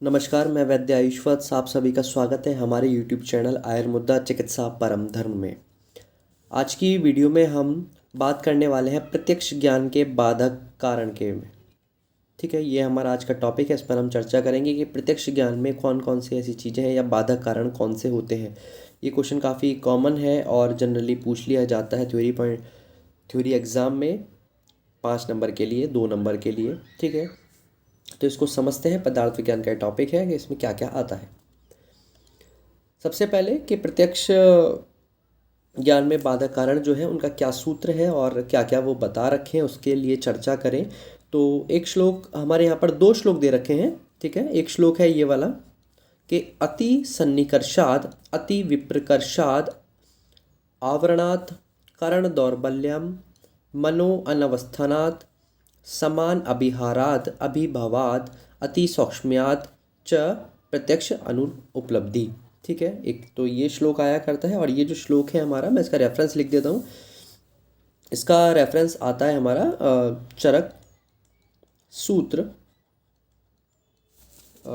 नमस्कार, मैं वैद्य आयुष्वत। आप सभी का स्वागत है हमारे YouTube चैनल आयुर्मुद्दा चिकित्सा परम धर्म में। आज की वीडियो में हम बात करने वाले हैं प्रत्यक्ष ज्ञान के बाधक कारण के में। ठीक है, ये हमारा आज का टॉपिक है। इस पर हम चर्चा करेंगे कि प्रत्यक्ष ज्ञान में कौन कौन सी ऐसी चीज़ें हैं या बाधक कारण कौन से होते हैं। ये क्वेश्चन काफ़ी कॉमन है और जनरली पूछ लिया जाता है थ्योरी एग्ज़ाम में 5 नंबर के लिए, 2 नंबर के लिए। ठीक है, तो इसको समझते हैं। पदार्थ विज्ञान का टॉपिक है कि इसमें क्या क्या आता है। सबसे पहले कि प्रत्यक्ष ज्ञान में बाधक कारण जो है उनका क्या सूत्र है और क्या क्या वो बता रखे हैं, उसके लिए चर्चा करें। तो एक श्लोक हमारे यहाँ पर 2 श्लोक दे रखे हैं। ठीक है, एक श्लोक है ये वाला कि अति सन्निकर्षाद अति विप्रकर्षाद आवरणात् करण दौर्बल्यम मनो अनवस्थानात् समान अभिहाराद अभिभवाद अति सौक्ष्म्याद च प्रत्यक्ष अनुपलब्धि। ठीक है, एक तो ये श्लोक आया करता है और ये जो श्लोक है हमारा, मैं इसका रेफरेंस लिख देता हूँ। इसका रेफरेंस आता है हमारा चरक सूत्र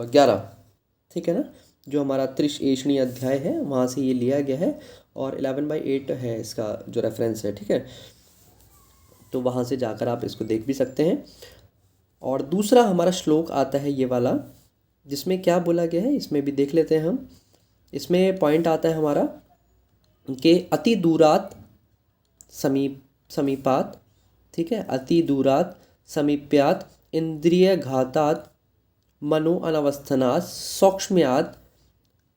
11। ठीक है ना, जो हमारा त्रिशेषणी अध्याय है वहाँ से ये लिया गया है और 11/8 है इसका जो रेफरेंस है। ठीक है, तो वहाँ से जाकर आप इसको देख भी सकते हैं। और दूसरा हमारा श्लोक आता है ये वाला, जिसमें क्या बोला गया है इसमें भी देख लेते हैं हम। इसमें पॉइंट आता है हमारा कि अति दूरात समीपात। ठीक है, अति दूरात समीप्यात इंद्रिय घातात मनो अनवस्थानात् सौक्ष्म्यात्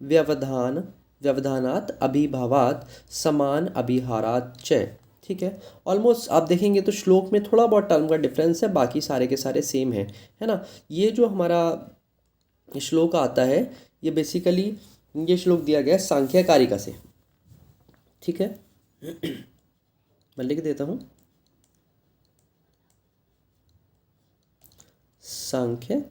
व्यवधानात् अभिभावात् समान अभिहारात् च। ठीक है, ऑलमोस्ट आप देखेंगे तो श्लोक में थोड़ा बहुत टर्म का डिफरेंस है, बाकी सारे के सारे सेम है ना। ये जो हमारा श्लोक आता है ये बेसिकली ये श्लोक दिया गया है सांख्य कारिका से। ठीक है, मैं लिख देता हूँ सांख्य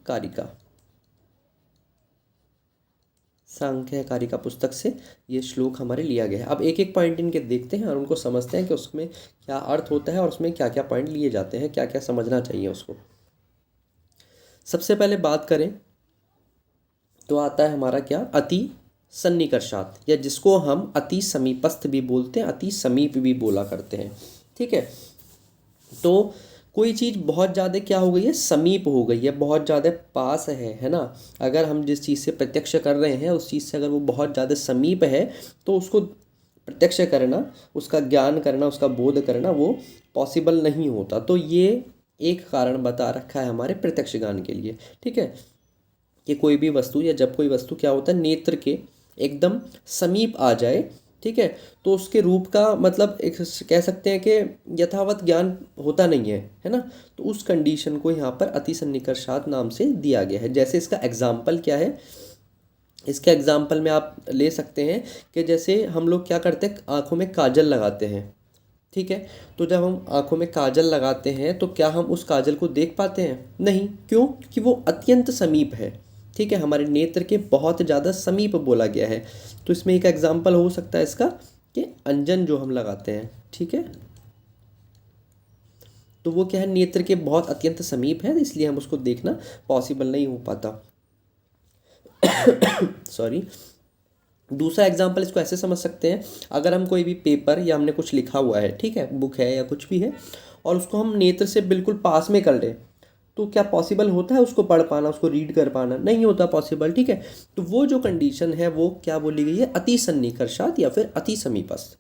कारिका पुस्तक से ये श्लोक हमारे लिया गया है। अब एक एक पॉइंट इनके देखते हैं और उनको समझते हैं कि उसमें क्या अर्थ होता है और उसमें क्या क्या पॉइंट लिए जाते हैं, क्या क्या समझना चाहिए उसको। सबसे पहले बात करें तो आता है हमारा क्या, अति सन्निकर्षात, या जिसको हम अति समीपस्थ भी बोलते हैं, अति समीप भी बोला करते हैं। ठीक है, तो कोई चीज़ बहुत ज़्यादा क्या हो गई है, समीप हो गई है, बहुत ज़्यादा पास है ना। अगर हम जिस चीज़ से प्रत्यक्ष कर रहे हैं उस चीज़ से अगर वो बहुत ज़्यादा समीप है तो उसको प्रत्यक्ष करना, उसका ज्ञान करना, उसका बोध करना वो पॉसिबल नहीं होता। तो ये एक कारण बता रखा है हमारे प्रत्यक्ष ज्ञान के लिए। ठीक है, कि कोई भी वस्तु या जब कोई वस्तु क्या होता है, नेत्र के एकदम समीप आ जाए, ठीक है, तो उसके रूप का मतलब एक कह सकते हैं कि यथावत ज्ञान होता नहीं है ना। तो उस कंडीशन को यहाँ पर अति सन्निकर्षात नाम से दिया गया है। जैसे इसका एग्जाम्पल क्या है, इसके एग्जाम्पल में आप ले सकते हैं कि जैसे हम लोग क्या करते हैं, आँखों में काजल लगाते हैं। ठीक है, तो जब हम आँखों में काजल लगाते हैं तो क्या हम उस काजल को देख पाते हैं? नहीं। क्यों? कि वो अत्यंत समीप है। ठीक है, हमारे नेत्र के बहुत ज़्यादा समीप बोला गया है। तो इसमें एक एग्जाम्पल हो सकता है इसका कि अंजन जो हम लगाते हैं, ठीक है, तो वो क्या है, नेत्र के बहुत अत्यंत समीप है, इसलिए हम उसको देखना पॉसिबल नहीं हो पाता। सॉरी। दूसरा एग्जाम्पल इसको ऐसे समझ सकते हैं, अगर हम कोई भी पेपर या हमने कुछ लिखा हुआ है, ठीक है, बुक है या कुछ भी है, और उसको हम नेत्र से बिल्कुल पास में कर लें तो क्या पॉसिबल होता है उसको पढ़ पाना, उसको रीड कर पाना? नहीं होता पॉसिबल। ठीक है, तो वो जो कंडीशन है वो क्या बोली गई है, अति सन्निकर्षात या फिर अति समीपस्थ।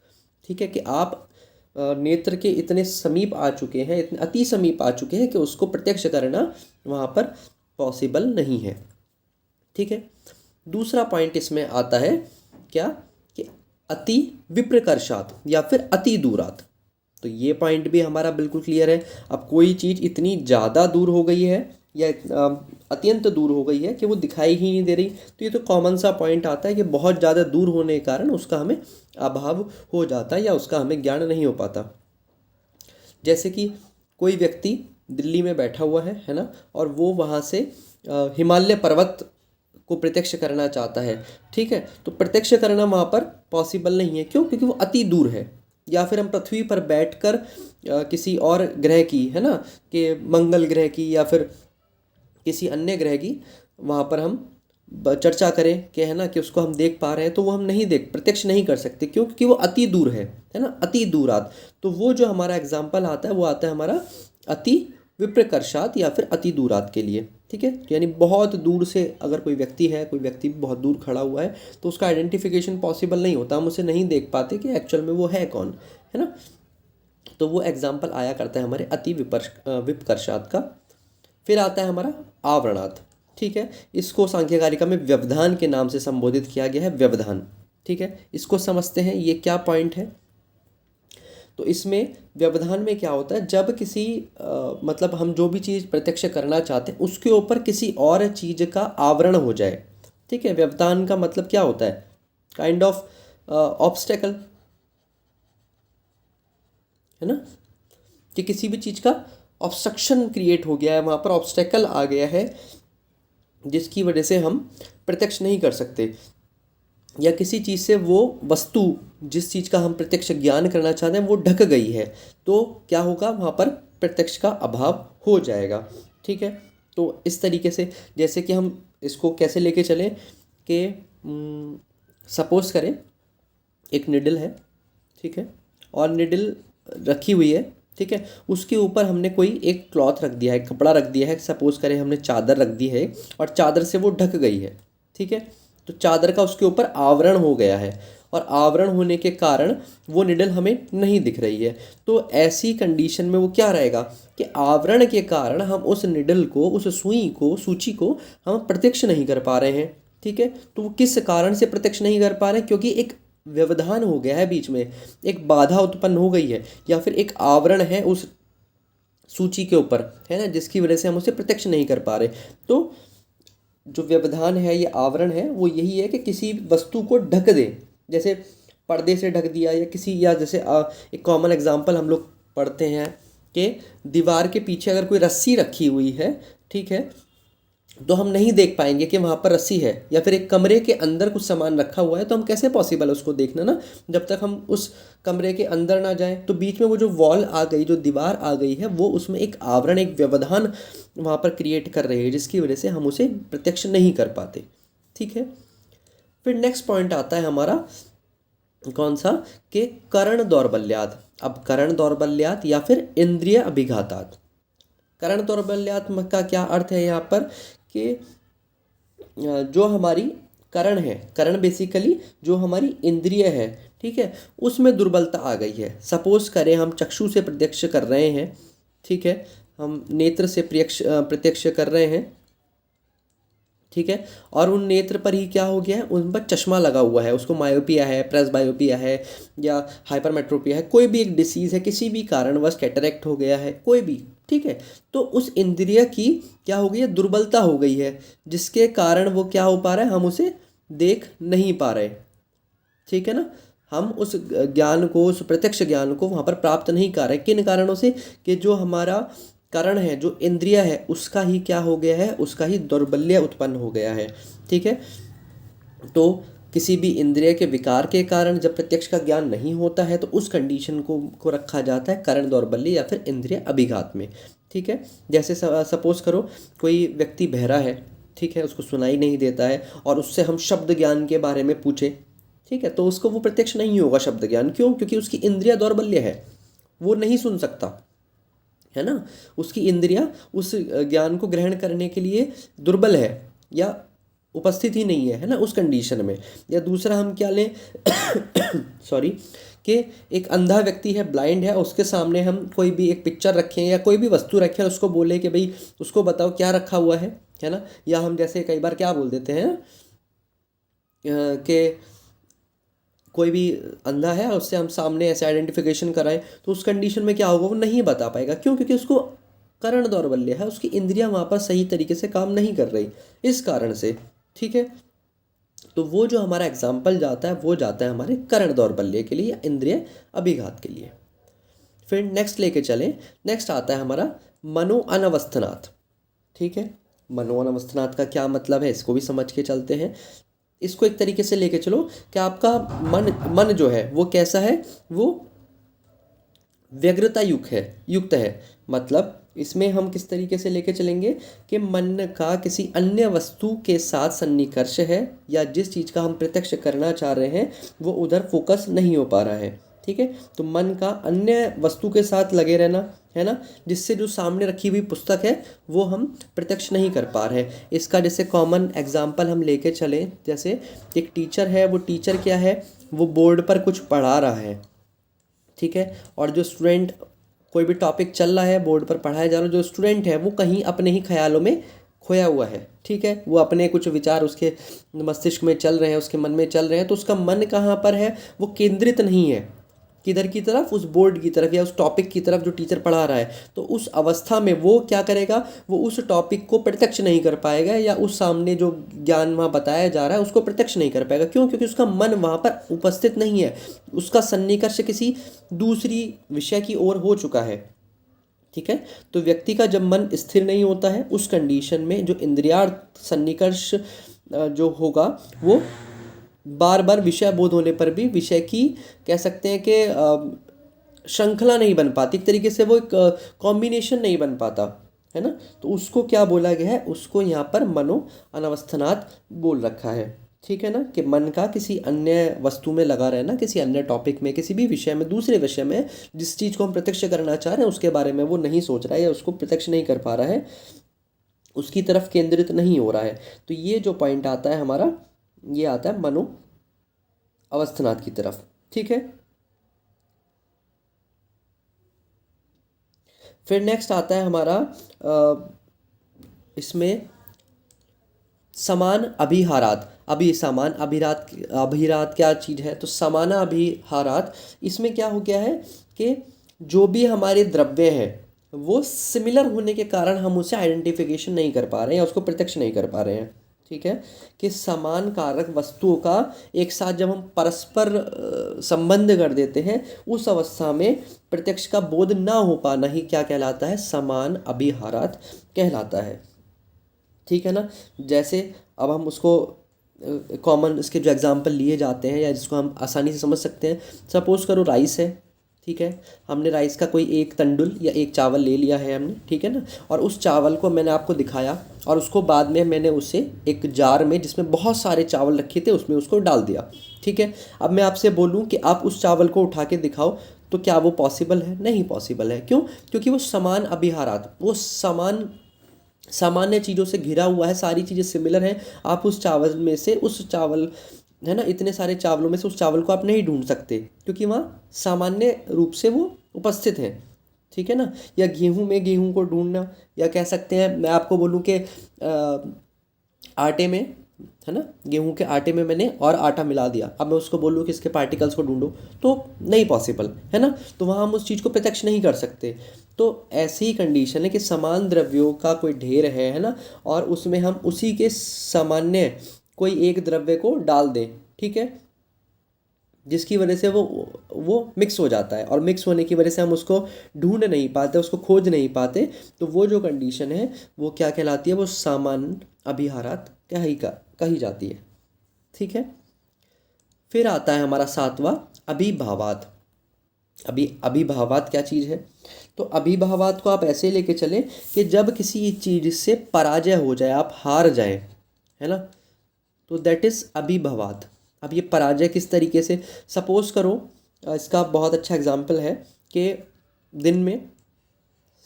ठीक है, कि आप नेत्र के इतने समीप आ चुके हैं, इतने अति समीप आ चुके हैं कि उसको प्रत्यक्ष करना वहाँ पर पॉसिबल नहीं है। ठीक है, दूसरा पॉइंट इसमें आता है क्या, कि अति विप्रकर्षात या फिर अति दूरात। तो ये पॉइंट भी हमारा बिल्कुल क्लियर है। अब कोई चीज़ इतनी ज़्यादा दूर हो गई है या अत्यंत दूर हो गई है कि वो दिखाई ही नहीं दे रही, तो ये तो कॉमन सा पॉइंट आता है कि बहुत ज़्यादा दूर होने के कारण उसका हमें अभाव हो जाता है या उसका हमें ज्ञान नहीं हो पाता। जैसे कि कोई व्यक्ति दिल्ली में बैठा हुआ है ना, और वो वहाँ से हिमालय पर्वत को प्रत्यक्ष करना चाहता है। ठीक है, तो प्रत्यक्ष करना वहाँ पर पॉसिबल नहीं है। क्यों? क्योंकि वो अति दूर है। या फिर हम पृथ्वी पर बैठकर किसी और ग्रह की, है ना, कि मंगल ग्रह की या फिर किसी अन्य ग्रह की वहाँ पर हम चर्चा करें कि है ना कि उसको हम देख पा रहे हैं, तो वो हम नहीं देख प्रत्यक्ष नहीं कर सकते, क्यों? क्योंकि वो अति दूर है ना, अति दूरात। तो वो जो हमारा एग्जाम्पल आता है वो आता है हमारा अति विप्रकर्षात या फिर अति दूरात के लिए। ठीक है, यानी बहुत दूर से अगर कोई व्यक्ति है, कोई व्यक्ति बहुत दूर खड़ा हुआ है, तो उसका आइडेंटिफिकेशन पॉसिबल नहीं होता, हम उसे नहीं देख पाते कि एक्चुअल में वो है कौन, है ना। तो वो एग्जाम्पल आया करता है हमारे अति विप्रकर्षात का। फिर आता है हमारा आवरणात्। ठीक है, इसको सांख्य कारिका में व्यवधान के नाम से संबोधित किया गया है, व्यवधान। ठीक है, इसको समझते हैं, ये क्या पॉइंट है। तो इसमें व्यवधान में क्या होता है, जब किसी मतलब हम जो भी चीज़ प्रत्यक्ष करना चाहते हैं उसके ऊपर किसी और चीज़ का आवरण हो जाए। ठीक है, व्यवधान का मतलब क्या होता है, काइंड ऑफ ऑब्स्टेकल, है ना, कि किसी भी चीज़ का ऑब्स्ट्रक्शन क्रिएट हो गया है, वहाँ पर ऑब्स्टेकल आ गया है जिसकी वजह से हम प्रत्यक्ष नहीं कर सकते, या किसी चीज़ से वो वस्तु जिस चीज़ का हम प्रत्यक्ष ज्ञान करना चाहते हैं वो ढक गई है, तो क्या होगा, वहाँ पर प्रत्यक्ष का अभाव हो जाएगा। ठीक है, तो इस तरीके से जैसे कि हम इसको कैसे लेके चलें कि सपोज करें एक निडल है, ठीक है, और निडल रखी हुई है, ठीक है, उसके ऊपर हमने कोई एक क्लॉथ रख दिया है, कपड़ा रख दिया है, सपोज करें हमने चादर रख दी है और चादर से वो ढक गई है। ठीक है, तो चादर का उसके ऊपर आवरण हो गया है और आवरण होने के कारण वो निडल हमें नहीं दिख रही है। तो ऐसी कंडीशन में वो क्या रहेगा कि आवरण के कारण हम उस निडल को, उस सुई को, सूची को हम प्रत्यक्ष नहीं कर पा रहे हैं। ठीक है, तो वो किस कारण से प्रत्यक्ष नहीं कर पा रहे हैं, क्योंकि एक व्यवधान हो गया है, बीच में एक बाधा उत्पन्न हो गई है, या फिर एक आवरण है उस सूची के ऊपर, है ना, जिसकी वजह से हम उसे प्रत्यक्ष नहीं कर पा रहे। तो जो व्यवधान है, ये आवरण है, वो यही है कि किसी वस्तु को ढक दे, जैसे पर्दे से ढक दिया, या किसी, या जैसे एक कॉमन एग्जांपल हम लोग पढ़ते हैं कि दीवार के पीछे अगर कोई रस्सी रखी हुई है, ठीक है, तो हम नहीं देख पाएंगे कि वहाँ पर रस्सी है, या फिर एक कमरे के अंदर कुछ सामान रखा हुआ है, तो हम कैसे पॉसिबल है उसको देखना ना, जब तक हम उस कमरे के अंदर ना जाएं। तो बीच में वो जो वॉल आ गई, जो दीवार आ गई है, वो उसमें एक आवरण, एक व्यवधान वहाँ पर क्रिएट कर रही है, जिसकी वजह से हम उसे प्रत्यक्ष नहीं कर पाते। ठीक है, फिर नेक्स्ट पॉइंट आता है हमारा कौन सा, कि करण दौर्बल्यात। अब करण दौर्बल्यात या फिर इंद्रिय अभिघातात। करण दौर्बल्यात का क्या अर्थ है यहाँ पर कि जो हमारी करण है, करण बेसिकली जो हमारी इंद्रिय है, ठीक है, उसमें दुर्बलता आ गई है। सपोज करें हम चक्षु से प्रत्यक्ष कर रहे हैं, ठीक है, हम नेत्र से प्रत्यक्ष कर रहे हैं, ठीक है, और उन नेत्र पर ही क्या हो गया है, उन पर चश्मा लगा हुआ है, उसको मायोपिया है, प्रेसबायोपिया है, या हाइपरमेट्रोपिया है, कोई भी एक डिसीज़ है, किसी भी कारणवश कैटरेक्ट हो गया है, कोई भी, ठीक है, तो उस इंद्रिय की क्या हो गई है, दुर्बलता हो गई है, जिसके कारण वो क्या हो पा रहा है, हम उसे देख नहीं पा रहे। ठीक है ना, हम उस ज्ञान को, उस प्रत्यक्ष ज्ञान को वहाँ पर प्राप्त नहीं कर रहे। किन कारणों से, कि जो हमारा करण है, जो इंद्रिय है, उसका ही क्या हो गया है, उसका ही दौर्बल्य उत्पन्न हो गया है। ठीक है, तो किसी भी इंद्रिय के विकार के कारण जब प्रत्यक्ष का ज्ञान नहीं होता है, तो उस कंडीशन को रखा जाता है करण दौर्बल्य या फिर इंद्रिय अभिघात में। ठीक है, जैसे सपोज करो कोई व्यक्ति बहरा है, ठीक है, उसको सुनाई नहीं देता है, और उससे हम शब्द ज्ञान के बारे में पूछे, ठीक है, तो उसको वो प्रत्यक्ष नहीं होगा शब्द ज्ञान। क्यों? क्योंकि उसकी इंद्रिय दौर्बल्य है, वो नहीं सुन सकता, है ना, उसकी इंद्रियां उस ज्ञान को ग्रहण करने के लिए दुर्बल है, या उपस्थित ही नहीं है ना, उस कंडीशन में। या दूसरा हम क्या लें सॉरी, कि एक अंधा व्यक्ति है, ब्लाइंड है, उसके सामने हम कोई भी एक पिक्चर रखें या कोई भी वस्तु रखें, उसको बोले कि भाई उसको बताओ क्या रखा हुआ है ना, या हम जैसे कई बार क्या बोल देते हैं कि कोई भी अंधा है, उससे हम सामने ऐसे आइडेंटिफिकेशन कराएं, तो उस कंडीशन में क्या होगा, वो नहीं बता पाएगा। क्यों? क्योंकि उसको करण दौर्बल्य है, उसकी इंद्रियां वहाँ पर सही तरीके से काम नहीं कर रही, इस कारण से। ठीक है, तो वो जो हमारा एग्जाम्पल जाता है, वो जाता है हमारे करण दौर्बल्य के लिए या इंद्रिय अभिघात के लिए। फिर नेक्स्ट लेके चलें, नेक्स्ट आता है हमारा मनो अनवस्थनात्। ठीक है, मनो अनवस्थनात् का क्या मतलब है, इसको भी समझ के चलते हैं। इसको एक तरीके से लेके चलो कि आपका मन जो है वो कैसा है, वो व्यग्रता युक्त है, मतलब इसमें हम किस तरीके से लेके चलेंगे कि मन का किसी अन्य वस्तु के साथ सन्निकर्ष है, या जिस चीज़ का हम प्रत्यक्ष करना चाह रहे हैं वो उधर फोकस नहीं हो पा रहा है। ठीक है, तो मन का अन्य वस्तु के साथ लगे रहना है ना, जिससे जो सामने रखी हुई पुस्तक है वो हम प्रत्यक्ष नहीं कर पा रहे हैं। इसका जैसे कॉमन एग्जाम्पल हम लेके चलें, जैसे एक टीचर है, वो टीचर क्या है, वो बोर्ड पर कुछ पढ़ा रहा है, ठीक है, और जो स्टूडेंट, कोई भी टॉपिक चल रहा है, बोर्ड पर पढ़ाया जा रहा है, जो स्टूडेंट है वो कहीं अपने ही ख्यालों में खोया हुआ है। ठीक है, वो अपने कुछ विचार उसके मस्तिष्क में चल रहे हैं, उसके मन में चल रहे हैं, तो उसका मन कहाँ पर है, वो केंद्रित नहीं है किधर की तरफ, उस बोर्ड की तरफ या उस टॉपिक की तरफ जो टीचर पढ़ा रहा है। तो उस अवस्था में वो क्या करेगा, वो उस टॉपिक को प्रत्यक्ष नहीं कर पाएगा, या उस सामने जो ज्ञान वहाँ बताया जा रहा है उसको प्रत्यक्ष नहीं कर पाएगा। क्यों? क्योंकि उसका मन वहाँ पर उपस्थित नहीं है, उसका सन्निकर्ष किसी दूसरी विषय की ओर हो चुका है। ठीक है, तो व्यक्ति का जब मन स्थिर नहीं होता है, उस कंडीशन में जो इंद्रियार्थ सन्निकर्ष जो होगा वो बार बार विषय बोध होने पर भी विषय की, कह सकते हैं कि श्रृंखला नहीं बन पाती, एक तरीके से वो एक कॉम्बिनेशन नहीं बन पाता है ना। तो उसको क्या बोला गया है, उसको यहाँ पर मनो अनवस्थानात बोल रखा है। ठीक है ना, कि मन का किसी अन्य वस्तु में लगा रहना, किसी अन्य टॉपिक में, किसी भी विषय में, दूसरे विषय में, जिस चीज़ को हम प्रत्यक्ष करना चाह रहे हैं उसके बारे में वो नहीं सोच रहा है या उसको प्रत्यक्ष नहीं कर पा रहा है, उसकी तरफ केंद्रित नहीं हो रहा है। तो ये जो पॉइंट आता है हमारा, ये आता है मनो अवस्थानाथ की तरफ। ठीक है, फिर नेक्स्ट आता है हमारा इसमें समान अभिहारात। अभी समान अभिरात, अभिरात क्या चीज़ है, तो समाना अभिहारात, इसमें क्या हो गया है कि जो भी हमारे द्रव्य हैं वो सिमिलर होने के कारण हम उसे आइडेंटिफिकेशन नहीं कर पा रहे हैं या उसको प्रत्यक्ष नहीं कर पा रहे हैं। ठीक है, कि समान कारक वस्तुओं का एक साथ जब हम परस्पर संबंध कर देते हैं, उस अवस्था में प्रत्यक्ष का बोध ना हो पाना ही क्या कहलाता है, समान अभिहारात कहलाता है। ठीक है ना, जैसे अब हम उसको कॉमन इसके जो एग्जांपल लिए जाते हैं या जिसको हम आसानी से समझ सकते हैं, सपोज़ करो राइस है। ठीक है, हमने राइस का कोई एक तंडुल या एक चावल ले लिया है हमने, ठीक है ना, और उस चावल को मैंने आपको दिखाया और उसको बाद में मैंने उसे एक जार में जिसमें बहुत सारे चावल रखे थे उसमें उसको डाल दिया। ठीक है, अब मैं आपसे बोलूँ कि आप उस चावल को उठा के दिखाओ, तो क्या वो पॉसिबल है? नहीं पॉसिबल है। क्यों? क्योंकि वो समान अभिहारात, वो समान सामान्य चीज़ों से घिरा हुआ है, सारी चीज़ें सिमिलर हैं। आप उस चावल में से, उस चावल है ना, इतने सारे चावलों में से उस चावल को आप नहीं ढूंढ सकते क्योंकि वहाँ सामान्य रूप से वो उपस्थित है। ठीक है ना, या गेहूं में गेहूं को ढूंढना, या कह सकते हैं मैं आपको बोलूँ कि आटे में, है ना, गेहूं के आटे में मैंने और आटा मिला दिया, अब मैं उसको बोलूँ कि इसके पार्टिकल्स को ढूंढो, तो नहीं पॉसिबल है ना, तो वहाँ हम उस चीज़ को प्रत्यक्ष नहीं कर सकते। तो ऐसी ही कंडीशन है कि समान द्रव्यों का कोई ढेर है ना, और उसमें हम उसी के सामान्य कोई एक द्रव्य को डाल दें, ठीक है, जिसकी वजह से वो मिक्स हो जाता है, और मिक्स होने की वजह से हम उसको ढूंढ नहीं पाते, उसको खोज नहीं पाते, तो वो जो कंडीशन है वो क्या कहलाती है, वो सामान्य अभिहारात कही जाती है। ठीक है, फिर आता है हमारा सातवां अभिभावात। अभिभावात क्या चीज़ है, तो अभिभावात को आप ऐसे लेके चलें कि जब किसी चीज़ से पराजय हो जाए, आप हार जाएं, है ना, तो दैट इज़ अभिभावात। अब ये पराजय किस तरीके से, सपोज करो, इसका बहुत अच्छा एग्जाम्पल है कि दिन में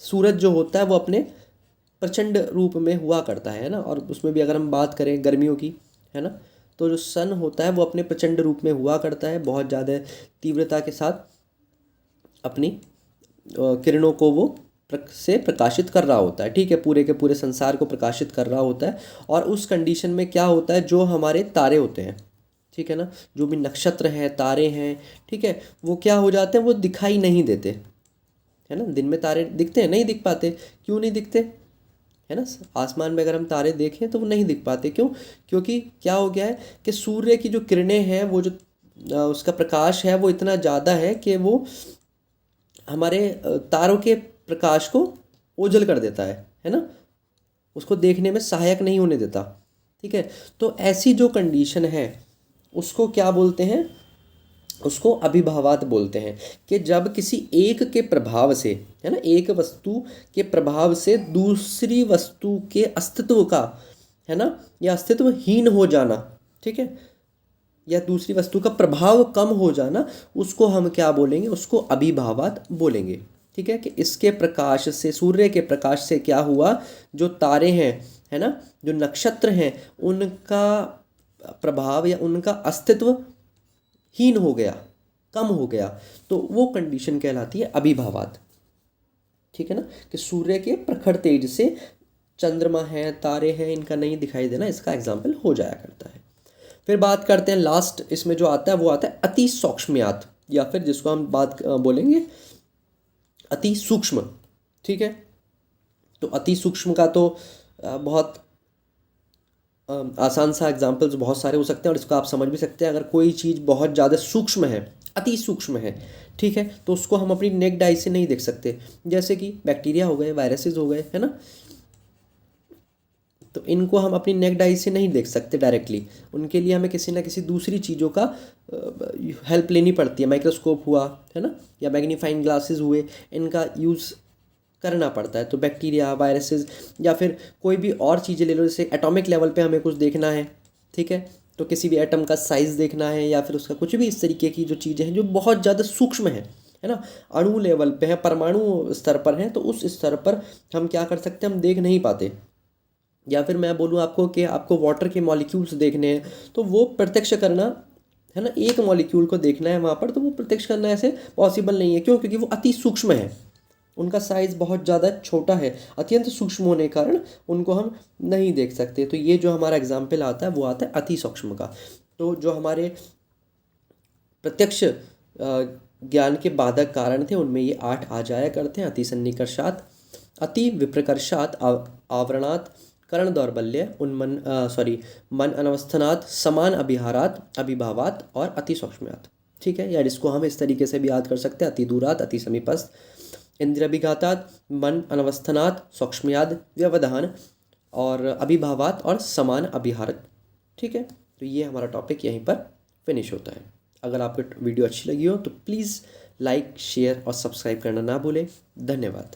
सूरज जो होता है वो अपने प्रचंड रूप में हुआ करता है ना, और उसमें भी अगर हम बात करें गर्मियों की, है ना, तो जो सन होता है वो अपने प्रचंड रूप में हुआ करता है, बहुत ज़्यादा तीव्रता के साथ अपनी किरणों को वो से प्रकाशित कर रहा होता है। ठीक है, पूरे के पूरे संसार को प्रकाशित कर रहा होता है, और उस कंडीशन में क्या होता है, जो हमारे तारे होते हैं, ठीक है ना, जो भी नक्षत्र हैं, तारे हैं, ठीक है, वो क्या हो जाते हैं, वो दिखाई नहीं देते, है ना। दिन में तारे दिखते हैं? नहीं दिख पाते। क्यों नहीं दिखते, है ना, आसमान में अगर हम तारे देखें तो वो नहीं दिख पाते। क्यों? क्योंकि क्या हो गया है कि सूर्य की जो किरणें हैं, वो जो उसका प्रकाश है वो इतना ज़्यादा है कि वो हमारे तारों के प्रकाश को ओझल कर देता है ना, उसको देखने में सहायक नहीं होने देता। ठीक है, तो ऐसी जो कंडीशन है उसको क्या बोलते हैं, उसको अभिभावात बोलते हैं। कि जब किसी एक के प्रभाव से, है ना, एक वस्तु के प्रभाव से दूसरी वस्तु के अस्तित्व का, है ना, या अस्तित्वहीन हो जाना, ठीक है, या दूसरी वस्तु का प्रभाव कम हो जाना, उसको हम क्या बोलेंगे, उसको अभिभावात बोलेंगे। ठीक है, कि इसके प्रकाश से, सूर्य के प्रकाश से क्या हुआ, जो तारे हैं, है ना, जो नक्षत्र हैं, उनका प्रभाव या उनका अस्तित्व हीन हो गया, कम हो गया, तो वो कंडीशन कहलाती है अभिभावात। ठीक है ना, कि सूर्य के प्रखर तेज से चंद्रमा है, तारे हैं, इनका नहीं दिखाई देना, इसका एग्जाम्पल हो जाया करता है। फिर बात करते हैं लास्ट इसमें जो आता है, वो आता है अति सूक्ष्मयात, या फिर जिसको हम बात बोलेंगे अति सूक्ष्म। ठीक है, तो अति सूक्ष्म का तो बहुत आसान सा एग्जाम्पल्स बहुत सारे हो सकते हैं, और इसको आप समझ भी सकते हैं। अगर कोई चीज़ बहुत ज़्यादा सूक्ष्म है, अति सूक्ष्म है, ठीक है, तो उसको हम अपनी नेक्ड आई से नहीं देख सकते। जैसे कि बैक्टीरिया हो गए, वायरसेस हो गए, है ना, तो इनको हम अपनी नेक्ड आई से नहीं देख सकते डायरेक्टली। उनके लिए हमें किसी ना किसी दूसरी चीज़ों का हेल्प लेनी पड़ती है। माइक्रोस्कोप हुआ, है ना, या मैग्नीफाइंग ग्लासेस हुए, इनका यूज़ करना पड़ता है। तो बैक्टीरिया, वायरसेस, या फिर कोई भी और चीज़ें ले लो, जैसे एटॉमिक लेवल पे हमें कुछ देखना है, ठीक है, तो किसी भी एटम का साइज़ देखना है, या फिर उसका कुछ भी इस तरीके की जो चीज़ें हैं जो बहुत ज़्यादा सूक्ष्म है ना, अणु लेवल पे है, परमाणु स्तर पर है, तो उस स्तर पर हम क्या कर सकते हैं, हम देख नहीं पाते। या फिर मैं बोलूँ आपको कि आपको वाटर के मॉलिक्यूल्स देखने हैं, तो वो प्रत्यक्ष करना, है ना, एक मॉलिक्यूल को देखना है वहाँ पर, तो वो प्रत्यक्ष करना ऐसे पॉसिबल नहीं है। क्यों? क्योंकि वो अति सूक्ष्म है, उनका साइज़ बहुत ज़्यादा छोटा है, अत्यंत सूक्ष्म होने के कारण उनको हम नहीं देख सकते। तो ये जो हमारा एग्जाम्पल आता है वो आता है अति सूक्ष्म का। तो जो हमारे प्रत्यक्ष ज्ञान के बाधक कारण थे, उनमें ये 8 आ जाया करते हैं। अति सन्निकर्षात, अति विप्रकर्षात, आवरणात, करण दौर्बल्य, उन्मन मन अनवस्थनात्, समान अभिहारात, अभिभावात और अति सूक्ष्मात। ठीक है, या जिसको हम इस तरीके से भी याद कर सकते हैं, अति दूरात, अति समीपस्थ, इंद्रियाभिघातात, मन अनवस्थनात्, सूक्ष्मयाद, व्यवधान और अभिभावात और समान अभिहारक। ठीक है, तो ये हमारा टॉपिक यहीं पर फिनिश होता है। अगर आपको वीडियो अच्छी लगी हो तो प्लीज़ लाइक, शेयर और सब्सक्राइब करना ना भूलें। धन्यवाद।